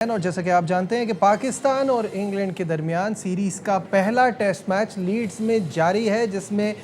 और जैसा कि आप जानते हैं कि पाकिस्तान और इंग्लैंड के दरमियान सीरीज़ का पहला टेस्ट मैच लीड्स में जारी है, जिसमें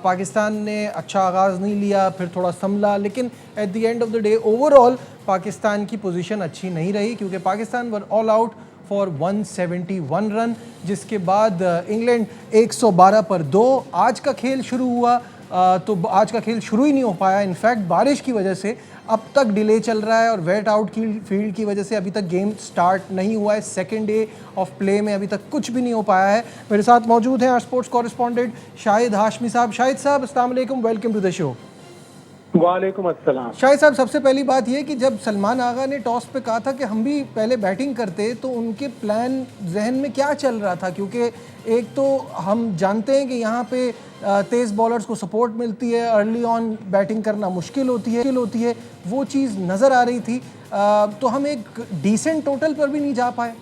पाकिस्तान ने अच्छा आगाज़ नहीं लिया, फिर थोड़ा संभला, लेकिन at the end of the day overall Pakistan की पोजीशन अच्छी नहीं रही, क्योंकि Pakistan were all out for 171 run, जिसके बाद इंग्लैंड 112 पर 2। आज का खेल शुरू हुआ तो आज का खेल शुरू ही नहीं हो पाया। इनफैक्ट बारिश की वजह से अब तक डिले चल रहा है और वेट आउट की फील्ड की वजह से अभी तक गेम स्टार्ट नहीं हुआ है। सेकेंड डे ऑफ प्ले में अभी तक कुछ भी नहीं हो पाया है। मेरे साथ मौजूद हैं स्पोर्ट्स कॉरेस्पॉन्डेंट शाहिद हाशमी साहब। शाहिद साहब, अस्सलाम वालेकुम, वेलकम टू द शो। वालेकुम अस्सलाम। शाहिद साहब, सबसे पहली बात यह कि जब सलमान आगा ने टॉस पे कहा था कि हम भी पहले बैटिंग करते, तो उनके प्लान जहन में क्या चल रहा था? क्योंकि एक तो हम जानते हैं कि यहाँ पे तेज़ बॉलर्स को सपोर्ट मिलती है, अर्ली ऑन बैटिंग करना मुश्किल होती है, वो चीज़ नज़र आ रही थी। तो हम एक डिसेंट टोटल पर भी नहीं जा पाए।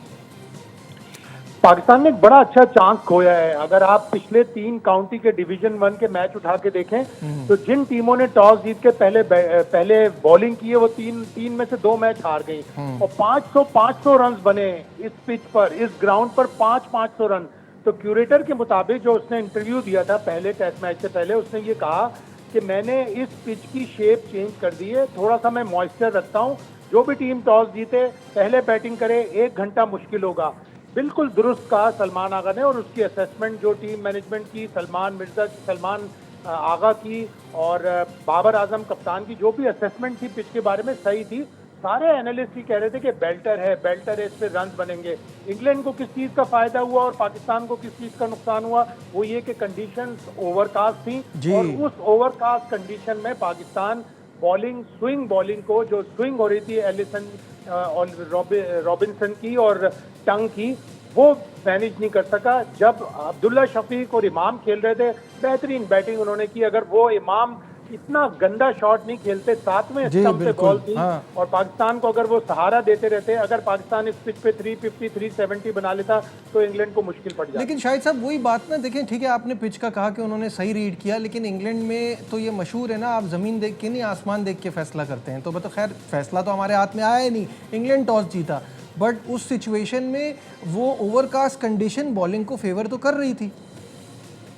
पाकिस्तान ने एक बड़ा अच्छा चांस खोया है। अगर आप पिछले 3 काउंटी के डिवीजन 1 के मैच उठा के देखें तो जिन टीमों ने टॉस जीत के पहले बॉलिंग की है वो तीन में से 2 मैच हार गई और 500 रन बने इस पिच पर, इस ग्राउंड पर 500 रन। तो क्यूरेटर के मुताबिक, जो उसने इंटरव्यू दिया था पहले टेस्ट मैच से पहले, उसने ये कहा कि मैंने इस पिच की शेप चेंज कर दी है, थोड़ा सा मैं मॉइस्चर रखता हूँ, जो भी टीम टॉस जीते पहले बैटिंग करे, 1 घंटा मुश्किल होगा। बिल्कुल दुरुस्त कहा सलमान आगा ने, और उसकी असेसमेंट जो टीम मैनेजमेंट की, सलमान आगा की और बाबर आजम कप्तान की जो भी असेसमेंट थी पिच के बारे में, सही थी। सारे एनालिस्ट ही कह रहे थे कि बेल्टर है, इस पे रन बनेंगे। इंग्लैंड को किस चीज़ का फायदा हुआ और पाकिस्तान को किस चीज़ का नुकसान हुआ, वो ये कि कंडीशंस ओवरकास्ट थी और उस ओवरकास्ट कंडीशन में पाकिस्तान बॉलिंग, स्विंग बॉलिंग को, जो स्विंग हो रही थी एलिसन और रॉबिन्सन की और टंग की, वो मैनेज नहीं कर सका। जब अब्दुल्ला शफीक और इमाम खेल रहे थे, बेहतरीन बैटिंग उन्होंने की। अगर वो इमाम इतना गंदा शॉट नहीं खेलते, 7वें स्टंप पे बॉल थी और पाकिस्तान को अगर वो सहारा देते रहते, अगर पाकिस्तान इस पिच पे 350 370 बना लेता तो इंग्लैंड को मुश्किल पड़ जाती। लेकिन शाहिद साहब, वही बात ना, देखें, ठीक है आपने पिच का कहा कि उन्होंने सही रीड किया, लेकिन इंग्लैंड में तो ये मशहूर है ना, आप ज़मीन देख के नहीं आसमान देख के फैसला करते हैं। तो मतलब खैर फैसला तो हमारे हाथ में आया ही नहीं, इंग्लैंड टॉस जीता, बट उस सिचुएशन में वो ओवरकास्ट कंडीशन बॉलिंग को फेवर तो कर रही थी,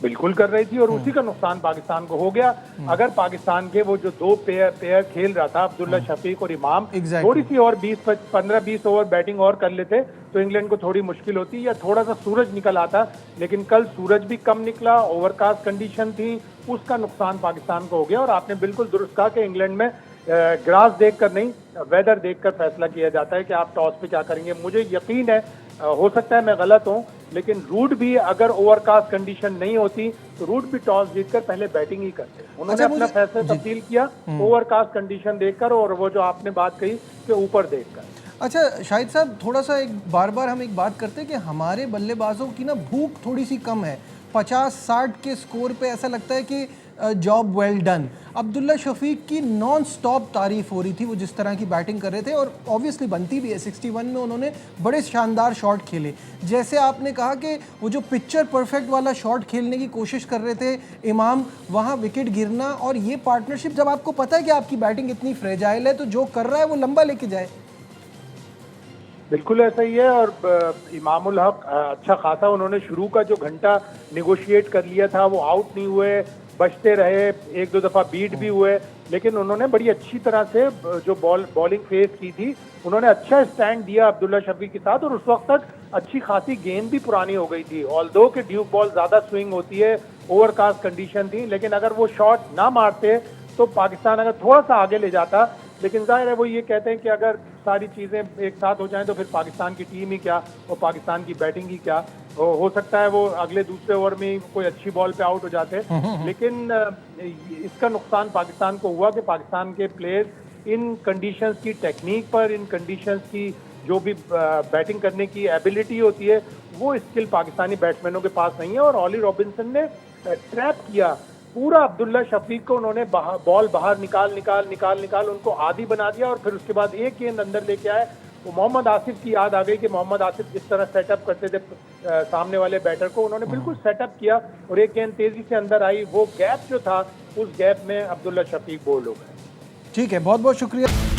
बिल्कुल कर रही थी, और उसी का नुकसान पाकिस्तान को हो गया। अगर पाकिस्तान के वो जो 2 पेयर खेल रहा था, अब्दुल्ला शफीक और इमाम, थोड़ी सी और 15-20 ओवर बैटिंग और कर लेते तो इंग्लैंड को थोड़ी मुश्किल होती, या थोड़ा सा सूरज निकल आता। लेकिन कल सूरज भी कम निकला, ओवरकास्ट कंडीशन थी, उसका नुकसान पाकिस्तान को हो गया। और आपने बिल्कुल दुरुस्त कहा कि इंग्लैंड में ग्रास देखकर नहीं, वेदर देखकर फैसला किया जाता है कि आप टॉस पे क्या करेंगे। मुझे यकीन है, हो सकता है मैं गलत हूं, लेकिन रूट भी अगर ओवरकास्ट कंडीशन नहीं होती तो रूट भी टॉस जीतकर पहले बैटिंग ही करते। उन्होंने अपना फैसला तब्दील किया ओवरकास्ट कंडीशन देखकर, और वो जो आपने बात कही कि ऊपर देखकर। अच्छा शाहिद साहब, थोड़ा सा बार बार हम एक बात करते हैं कि हमारे बल्लेबाजों की ना भूख थोड़ी सी कम है। 50-60 के स्कोर पे ऐसा लगता है कि job well done. Abdullah Shafique की नॉन स्टॉप तारीफ हो रही थी, वो जिस तरह की बैटिंग कर रहे थे, और ऑब्वियसली बनती भी है। 61 में उन्होंने बड़े शानदार शॉट खेले। जैसे आपने कहा कि वो जो पिक्चर परफेक्ट वाला शॉट खेलने की कोशिश कर रहे थे इमाम, वहाँ विकेट गिरना, और ये पार्टनरशिप, जब आपको पता है कि आपकी बैटिंग इतनी फ्रेजाइल है तो जो कर रहा है वो लंबा लेके जाए। बिल्कुल ऐसा ही है। और इमामुल हक अच्छा खासा, उन्होंने शुरू का जो घंटा निगोशिएट कर लिया था, वो आउट नहीं हुए, बचते रहे, 1-2 दफ़ा बीट भी हुए, लेकिन उन्होंने बड़ी अच्छी तरह से जो बॉलिंग फेस की थी, उन्होंने अच्छा स्टैंड दिया अब्दुल्ला शफीक के साथ। और उस वक्त तक अच्छी खासी गेंद भी पुरानी हो गई थी, ऑल्दो कि ड्यूक बॉल ज़्यादा स्विंग होती है, ओवरकास्ट कंडीशन थी, लेकिन अगर वो शॉट ना मारते तो पाकिस्तान अगर थोड़ा सा आगे ले जाता। लेकिन जाहिर है वो ये कहते हैं कि अगर सारी चीज़ें एक साथ हो जाएं तो फिर पाकिस्तान की टीम ही क्या और पाकिस्तान की बैटिंग ही क्या। हो सकता है वो अगले दूसरे ओवर में कोई अच्छी बॉल पे आउट हो जाते, लेकिन इसका नुकसान पाकिस्तान को हुआ कि पाकिस्तान के प्लेयर्स इन कंडीशंस की टेक्निक पर, इन कंडीशंस की जो भी बैटिंग करने की एबिलिटी होती है, वो स्किल पाकिस्तानी बैट्समैनों के पास नहीं है। और ऑली रॉबिन्सन ने ट्रैप किया पूरा अब्दुल्ला शफीक को, उन्होंने बॉल बाहर निकाल उनको आदी बना दिया, और फिर उसके बाद एक गेंद अंदर लेके आए। वो मोहम्मद आसिफ की याद आ गई कि मोहम्मद आसिफ जिस तरह सेटअप करते थे सामने वाले बैटर को, उन्होंने बिल्कुल सेटअप किया और एक गेंद तेजी से अंदर आई। वो गैप जो था, उस गैप में अब्दुल्ला शफीक बोल्ड हो गए। ठीक है, बहुत बहुत शुक्रिया।